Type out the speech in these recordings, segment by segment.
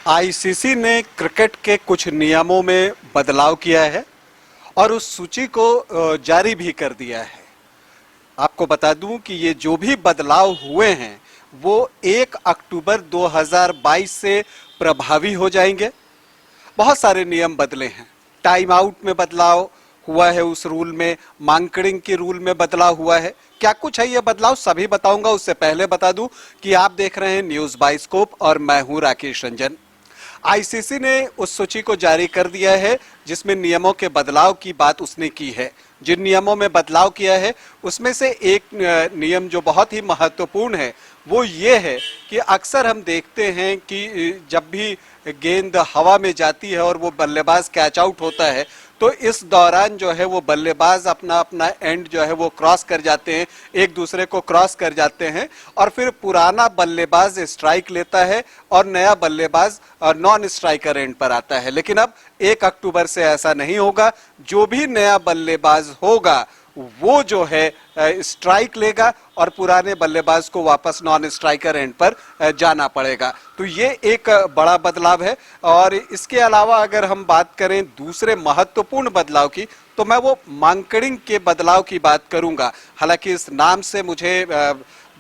ICC ने cricket के कुछ नियमों में बदलाव किया है और उस सूची को जारी भी कर दिया है। आपको बता दूं कि ये जो भी बदलाव हुए हैं वो 1 अक्टूबर 2022 से प्रभावी हो जाएंगे। बहुत सारे नियम बदले हैं। टाइम आउट में बदलाव हुआ है, उस रूल में मांकडिंग के रूल में बदलाव हुआ है। क्या कुछ है ये बदलाव, सभी बताऊंगा। उससे पहले बता दूं कि आप देख रहे हैं न्यूज बाइस्कोप और मैं हूं राकेश रंजन। आईसीसी ने उस सूची को जारी कर दिया है जिसमें नियमों के बदलाव की बात उसने की है। जिन नियमों में बदलाव किया है उसमें से एक नियम जो बहुत ही महत्वपूर्ण है वो ये है कि अक्सर हम देखते हैं कि जब भी गेंद हवा में जाती है और वो बल्लेबाज कैच आउट होता है तो इस दौरान जो है वो बल्लेबाज अपना अपना एंड जो है वो क्रॉस कर जाते हैं, एक दूसरे को क्रॉस कर जाते हैं और फिर पुराना बल्लेबाज स्ट्राइक लेता है और नया बल्लेबाज नॉन स्ट्राइकर एंड पर आता है। लेकिन अब 1 अक्टूबर से ऐसा नहीं होगा। जो भी नया बल्लेबाज होगा वो जो है स्ट्राइक लेगा और पुराने बल्लेबाज को वापस नॉन स्ट्राइकर एंड पर जाना पड़ेगा। तो ये एक बड़ा बदलाव है। और इसके अलावा अगर हम बात करें दूसरे महत्वपूर्ण बदलाव की तो मैं वो मांकडिंग के बदलाव की बात करूंगा। हालांकि इस नाम से मुझे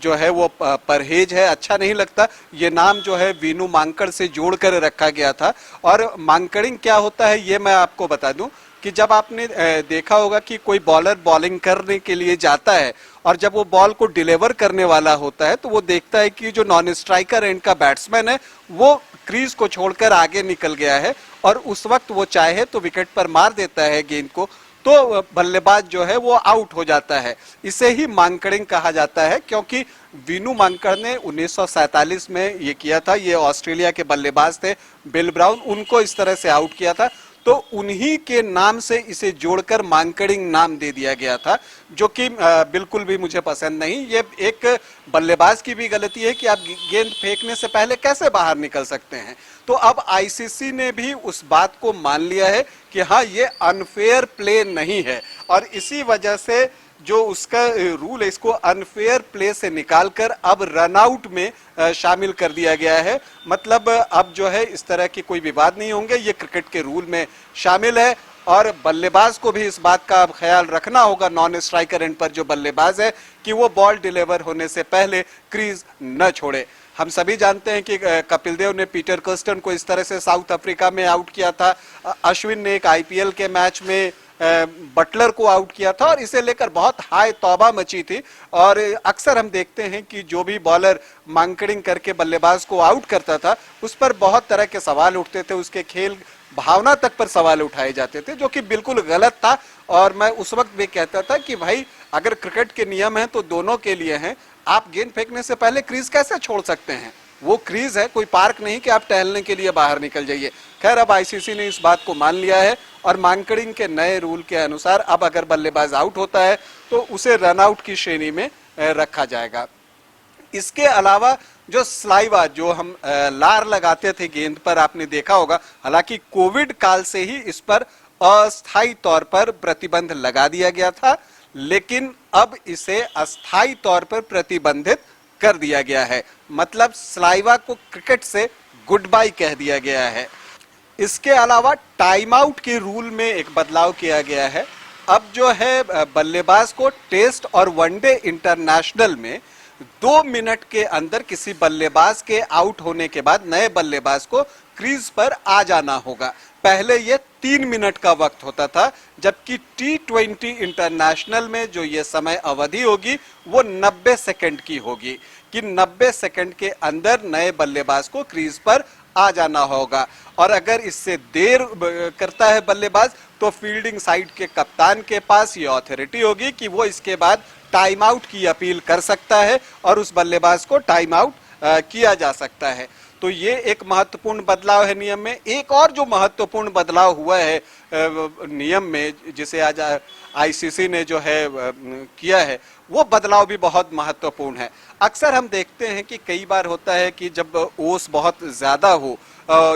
जो है वो परहेज है, अच्छा नहीं लगता। ये नाम जो है वीनू मांकड़ से जोड़कर रखा गया था। और मांकडिंग क्या होता है ये मैं आपको बता दूं कि जब आपने देखा होगा कि कोई बॉलर बॉलिंग करने के लिए जाता है और जब वो बॉल को डिलीवर करने वाला होता है तो वो देखता है कि जो नॉन स्ट्राइकर एंड का बैट्समैन है वो क्रीज को छोड़कर आगे निकल गया है और उस वक्त वो चाहे तो विकेट पर मार देता है गेंद को, तो बल्लेबाज जो है वो आउट हो जाता है। इसे ही मांकडिंग कहा जाता है क्योंकि वीनू मांकड़ ने 1947 में ये किया था। ये ऑस्ट्रेलिया के बल्लेबाज थे बिल ब्राउन, उनको इस तरह से आउट किया था। तो उन्हीं के नाम से इसे जोड़कर मांकडिंग नाम दे दिया गया था, जो कि बिल्कुल भी मुझे पसंद नहीं। ये एक बल्लेबाज की भी गलती है कि आप गेंद फेंकने से पहले कैसे बाहर निकल सकते हैं। तो अब आईसीसी ने भी उस बात को मान लिया है कि हाँ ये अनफेयर प्ले नहीं है और इसी वजह से जो उसका रूल है इसको अनफेयर प्ले से निकालकर अब रनआउट में शामिल कर दिया गया है। मतलब अब जो है इस तरह की कोई विवाद नहीं होंगे, ये क्रिकेट के रूल में शामिल है। और बल्लेबाज को भी इस बात का ख्याल रखना होगा, नॉन स्ट्राइकर एंड पर जो बल्लेबाज है, कि वो बॉल डिलीवर होने से पहले क्रीज न छोड़े। हम सभी जानते हैं कि कपिल देव ने पीटर कर्स्टन को इस तरह से साउथ अफ्रीका में आउट किया था। अश्विन ने एक आईपीएल के मैच में बटलर को आउट किया था और इसे लेकर बहुत हाय तौबा मची थी। और अक्सर हम देखते हैं कि जो भी बॉलर मांकडिंग करके बल्लेबाज को आउट करता था उस पर बहुत तरह के सवाल उठते थे, उसके खेल भावना तक पर सवाल उठाए जाते थे, जो कि बिल्कुल गलत था। और मैं उस वक्त भी कहता था कि भाई अगर क्रिकेट के नियम हैं तो दोनों के लिए हैं। आप गेंद फेंकने से पहले क्रीज कैसे छोड़ सकते हैं? वो क्रीज है, कोई पार्क नहीं कि आप टहलने के लिए बाहर निकल जाइए। खैर अब आईसीसी ने इस बात को मान लिया है और मांकडिंग के नए रूल के अनुसार अब अगर बल्लेबाज आउट होता है तो उसे रनआउट की श्रेणी में रखा जाएगा। इसके अलावा जो स्लाइवा, जो हम लार लगाते थे गेंद पर, आपने देखा होगा, हालांकि कोविड काल से ही इस पर अस्थायी तौर पर प्रतिबंध लगा दिया गया था, लेकिन अब इसे अस्थायी तौर पर प्रतिबंधित कर दिया गया है। मतलब स्लाइवा को क्रिकेट से गुड बाय कह दिया गया है। इसके अलावा टाइम आउट के रूल में एक बदलाव किया गया है। अब जो है बल्लेबाज को टेस्ट और वनडे इंटरनेशनल में 2 मिनट के अंदर किसी बल्लेबाज के आउट होने के बाद नए बल्लेबाज को क्रीज पर आ जाना होगा। पहले ये 3 मिनट का वक्त होता था, जबकि T20 इंटरनेशनल में जो ये समय अवधि होगी वो 90 सेकंड की होगी कि 90 सेकंड के अंदर नए बल्लेबाज को क्रीज पर आ जाना होगा। और अगर इससे देर करता है बल्लेबाज तो फील्डिंग साइड के कप्तान के पास ये अथॉरिटी होगी कि वो इसके बाद टाइम आउट की अपील कर सकता है और उस बल्लेबाज को टाइम आउट किया जा सकता है। तो ये एक महत्वपूर्ण बदलाव है नियम में। एक और जो महत्वपूर्ण बदलाव हुआ है नियम में, जिसे आज आईसीसी ने जो है किया है, वो बदलाव भी बहुत महत्वपूर्ण है। अक्सर हम देखते हैं कि कई बार होता है कि जब ओस बहुत ज़्यादा हो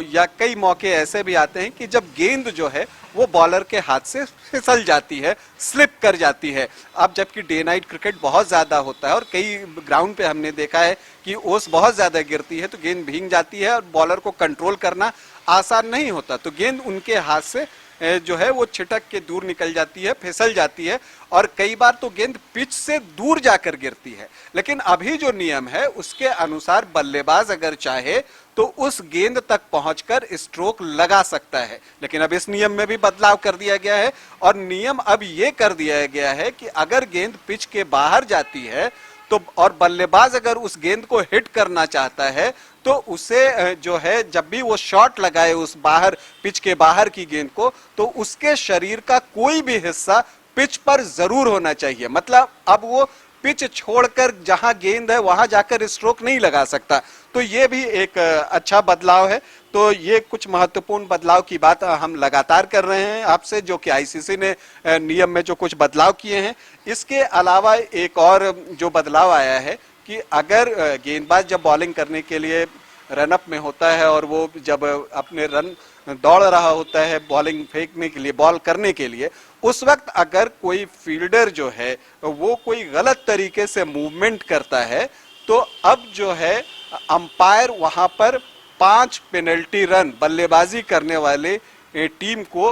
या कई मौके ऐसे भी आते हैं कि जब गेंद जो है वो बॉलर के हाथ से फिसल जाती है, स्लिप कर जाती है। अब जबकि डे नाइट क्रिकेट बहुत ज़्यादा होता है और कई ग्राउंड पे हमने देखा है कि ओस बहुत ज़्यादा गिरती है तो गेंद भीग जाती है और बॉलर को कंट्रोल करना आसान नहीं होता, तो गेंद उनके हाथ से जो है वो छिटक के दूर निकल जाती है, फिसल जाती है और कई बार तो गेंद पिच से दूर जाकर गिरती है। लेकिन अभी जो नियम है उसके अनुसार बल्लेबाज अगर चाहे तो उस गेंद तक पहुंचकर स्ट्रोक लगा सकता है। लेकिन अब इस नियम में भी बदलाव कर दिया गया है और नियम अब ये कर दिया गया है कि अगर गेंद पिच के बाहर जाती है तो और बल्लेबाज अगर उस गेंद को हिट करना चाहता है तो उसे जो है जब भी वो शॉट लगाए उस बाहर पिच के बाहर की गेंद को, तो उसके शरीर का कोई भी हिस्सा पिच पर जरूर होना चाहिए। मतलब अब वो पिच छोड़कर जहां गेंद है वहां जाकर स्ट्रोक नहीं लगा सकता। तो ये भी एक अच्छा बदलाव है। तो ये कुछ महत्वपूर्ण बदलाव की बात हम लगातार कर रहे हैं आपसे, जो कि आईसीसी ने नियम में जो कुछ बदलाव किए हैं। इसके अलावा एक और जो बदलाव आया है कि अगर गेंदबाज जब बॉलिंग करने के लिए रनअप में होता है और वो जब अपने रन दौड़ रहा होता है बॉलिंग फेंकने के लिए, बॉल करने के लिए, उस वक्त अगर कोई फील्डर जो है वो कोई गलत तरीके से मूवमेंट करता है तो अब जो है अंपायर वहां पर 5 पेनल्टी रन बल्लेबाजी करने वाले टीम को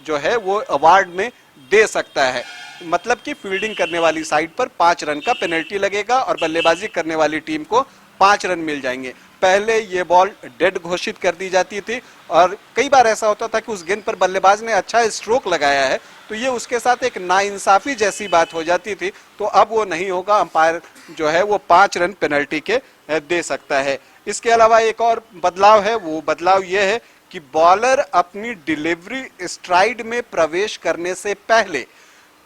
जो है वो अवार्ड में दे सकता है। मतलब कि फील्डिंग करने वाली साइड पर 5 रन का पेनल्टी लगेगा और बल्लेबाजी करने वाली टीम को 5 रन मिल जाएंगे। पहले ये बॉल डेड घोषित कर दी जाती थी और कई बार ऐसा होता था कि उस गेंद पर बल्लेबाज ने अच्छा स्ट्रोक लगाया है तो ये उसके साथ एक नाइंसाफी जैसी बात हो जाती थी। तो अब वो नहीं होगा, अंपायर जो है वो 5 रन पेनल्टी के दे सकता है। इसके अलावा एक और बदलाव है, वो बदलाव ये है कि बॉलर अपनी डिलीवरी स्ट्राइड में प्रवेश करने से पहले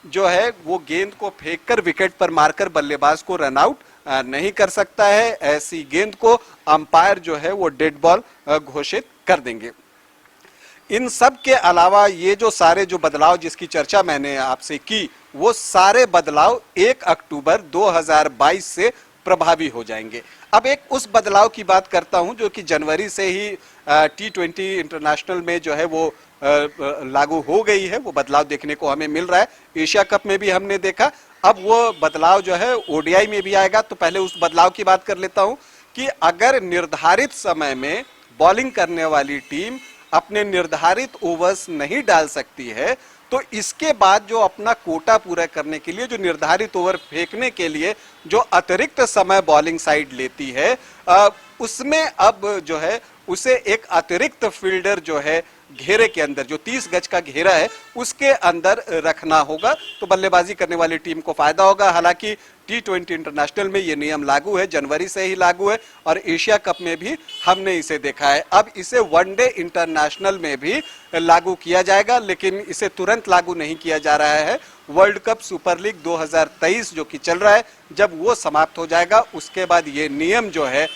जो है वो गेंद को फेंककर विकेट पर मारकर बल्लेबाज को रन आउट नहीं कर सकता है। ऐसी गेंद को अंपायर जो है वो डेड बॉल घोषित कर देंगे। इन सब के अलावा ये जो सारे जो बदलाव जिसकी चर्चा मैंने आपसे की, वो सारे बदलाव 1 अक्टूबर 2022 से प्रभावी हो जाएंगे। अब एक उस बदलाव की बात करता हूं जो कि जनवरी से ही T20 इंटरनेशनल में जो है वो लागू हो गई है। वो बदलाव देखने को हमें मिल रहा है, एशिया कप में भी हमने देखा। अब वो बदलाव जो है ओडीआई में भी आएगा। तो पहले उस बदलाव की बात कर लेता हूं कि अगर निर्धारित समय में बॉलिंग करने वाली टीम अपने निर्धारित ओवर्स नहीं डाल सकती है तो इसके बाद जो अपना कोटा पूरा करने के लिए जो निर्धारित ओवर फेंकने के लिए जो अतिरिक्त समय बॉलिंग साइड लेती है उसमें अब जो है उसे एक अतिरिक्त फील्डर जो है घेरे के अंदर, जो 30 गज का घेरा है उसके अंदर रखना होगा। तो बल्लेबाजी करने वाली टीम को फायदा होगा। हालांकि T20 इंटरनेशनल में ये नियम लागू है, जनवरी से ही लागू है और एशिया कप में भी हमने इसे देखा है। अब इसे वनडे इंटरनेशनल में भी लागू किया जाएगा, लेकिन इसे तुरंत लागू नहीं किया जा रहा है। वर्ल्ड कप सुपर लीग 2023 जो कि चल रहा है, जब वो समाप्त हो जाएगा उसके बाद ये नियम जो है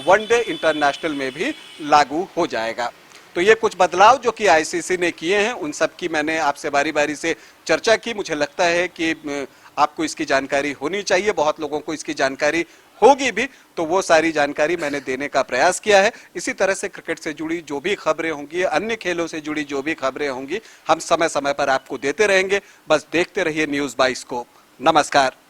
वनडे इंटरनेशनल में भी लागू हो जाएगा। तो ये कुछ बदलाव जो कि आईसीसी ने किए हैं उन सब की मैंने आपसे बारी बारी से चर्चा की। मुझे लगता है कि आपको इसकी जानकारी होनी चाहिए, बहुत लोगों को इसकी जानकारी होगी भी, तो वो सारी जानकारी मैंने देने का प्रयास किया है। इसी तरह से क्रिकेट से जुड़ी जो भी खबरें होंगी, अन्य खेलों से जुड़ी जो भी खबरें होंगी, हम समय समय पर आपको देते रहेंगे। बस देखते रहिए न्यूज़ 22 को। नमस्कार।